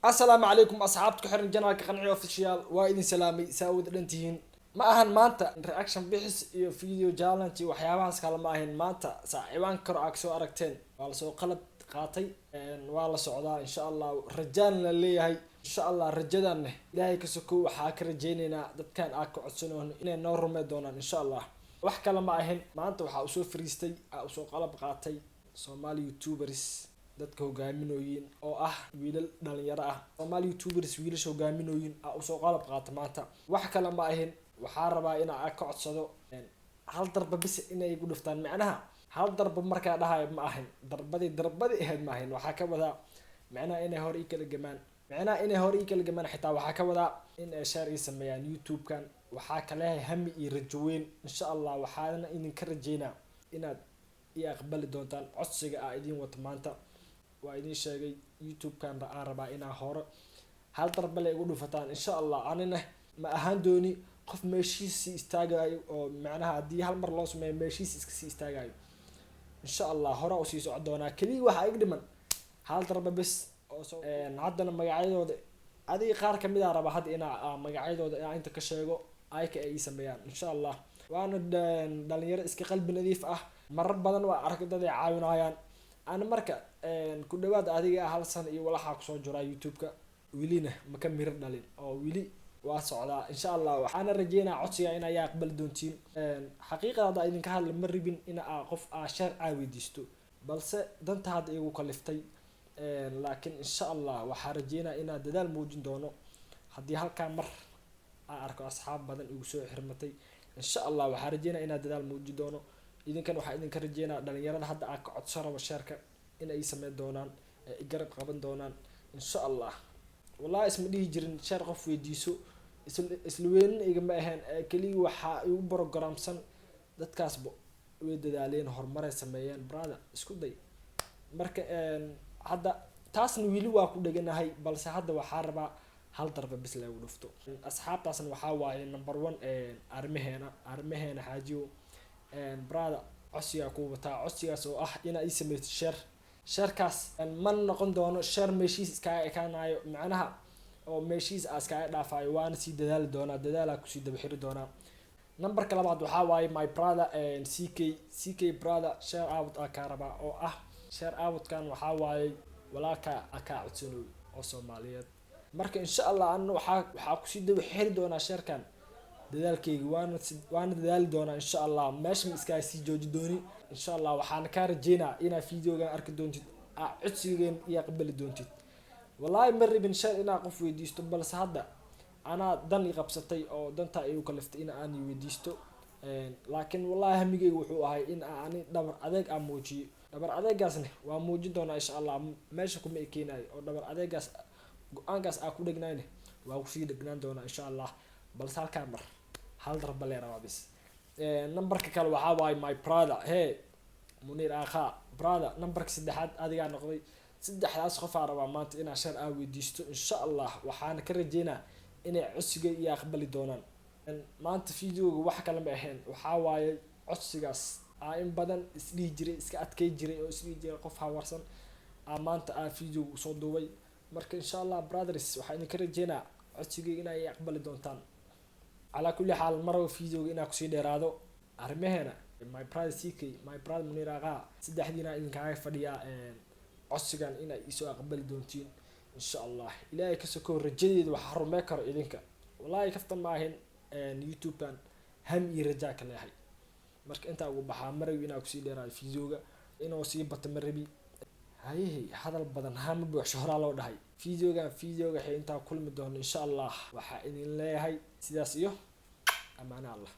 السلام عليكم أصحابتك حرن جنال كقنعي أوفيشيال وايدين سلامي ساود دنتين ما أهن مانتا رياكشن بيحس iyo video challenge waxyaabahaas kala ma ahayn maanta saaciibaan kor aag soo aragteen waa la soo qalad qaatay waa la socdaa insha Allah rajaan la leeyahay insha Allah rajadan ilaahay ka soo waxa ka rajaynaynaa dadkan aad ka codsanoon inay noo rumeey doonaan insha Allah wax kala ma ahayn maanta waxa uu soo fariistay uu soo qalab qaatay Somali YouTubers dadka hogaaminooyin oo ah wiilal dhalinyaro ah Somali YouTubers wiilasha hogaaminooyin uu soo qalab qaatay maanta wax kala ma ahayn waxaa rabaa in aan ka codsado hal darba bis inay igu dhuftaan macnaha hal darba markaa dhahay ma ahayn darbadii ahayd ma ahayn waxaa ka wadaa macnaha inay hor ii kala gamaan xitaa waxaa ka wadaa in ay share ii sameeyaan YouTube kan waxaa kale hami iyo rajo weyn insha Allah waxaana idinka rajeynaa inaad ii aqbali doontaan codsiga aan idin wato maanta waa idin sheegay YouTube kan aan rabaa inaan hore hal darba la igu dhufataan insha Allah anina ma ahaan dooni qof meeshiisi istaagayo oo macnaha hadii hal mar loo sameeyo meeshiisi iska sii istaagayo insha Allah hore u sii socon doona kaliya waxa ay dhiman hal darba bis oo haddana magacyadooda adiga qaar kamid ah raba had inaa magacyadooda inta ka sheego ay ka ay sameeyaan insha Allah waana dhalinyaro iska qalbi nadiif ah marar badan waa arkadada caawinayaan ana marka ku dhawaad adiga hal san iyo walaxa ku soo jira YouTube-ka wilina ma ka mir dhalin oo wili waa socdaa insha Allah waxaana rajeynaa codsiga in ay aqbal doontiin xaqiiqada idinka hadal ma ribin in qof shar weydiisto balse danta had igu kaliftay laakiin insha Allah waxa rajeynaa in dadaal muujin doono hadii halka mar arko asxaab badan igu soo xirmatay insha Allah waxa rajeynaa in dadaal muujin doono idinkan waxa idinka rajeynaa dhalinyarada hadda ka codsaro sharka in ay sameeyaan doonaan garab qaban doonaan insha Allah wallahi isma dhihi jirin shar qof weydiiso isla weyn igama ahaan kaliya waxa uu programsan dadkaas way dadaaleen horumar ay sameeyeen brother isku day marka hadda taasna wili waa ku dhaganahay balse hadda waxa rabaa hal darba bis la dhufto asxaabtaasna waxa waaye number 1 armaheena xaajiyo brother codsiga ku wataa codsigaas oo ah in ay sameeyto sharkaas man noqon doono shar meeshiis iska ekaanayo macnaha oo meeshiis aska dhaafayo waana si dadaal doona dadaala ku si daba xiri doona numberka labaad waxa waaye my brother and CK brother share out ka raba oo ah share out kan waxa waaye walaalka aka codsano oo Soomaaliyeed marka insha Allah aan waxa ku si daba xiri doona sharkan dadaalkayga waana dadaali doona insha Allah meesha iska sii jooji dooni insha Allah waxaan ka rajeynaa ina videogan arki doontid codsigeen iyo aqbali doontid wallahi maribin shar ina qof weydiisto balse hadda ana dan qabsatay oo danta ay u kaliftay in aan weydiisto laakiin wallahi hamigaygu wuxuu ahay in aan dhabar adeeg aan muujiyo dhabar adeegaasna waa muujin doona insha Allah meesha kuma ekeenayo oo dhabar adeegaas go'aankaas ku dhagnayna waa ku sii dhagnaan doona insha Allah balse halka mar hal darba leeyahay rabis numberka kale waxa waaye my brother Munir Akha brother numberka saddexaad adiga noqday saddexdaas qof araba maanta in shar weydiisto insha Allah waxaan ka rajeynaa inay codsiga iyo aqbali doonaan maanta videoga wax kale ma ahayn waxa waaye codsigaas in badan isdii jiray iska adkay jiray oo isdii jiray qof hawarsan maanta video soo duubay marka insha Allah brothers waxaan ka rajeynaa codsiga inay aqbali doontaan على كل حال مرة فيديو إنك سيد رادو أرميهنا my brother CK my brother Munir Akha سدحدينا إن كان فديا عصيان إن يسوع قبل دونتين إن شاء الله إلهي كسكور جديد وحرمكر إلينك والله كفت معهن يوتيوب كان هم يرجعك لهاي مرك أنت أبو بحامر وإنك سيد راد فيديو إنه سيب بتمربي هاي هذا البدن هم بوحشهر على وده فيديو كان أنت كل مدهن إن شاء الله وحين الله هاي سيداسيو أمان الله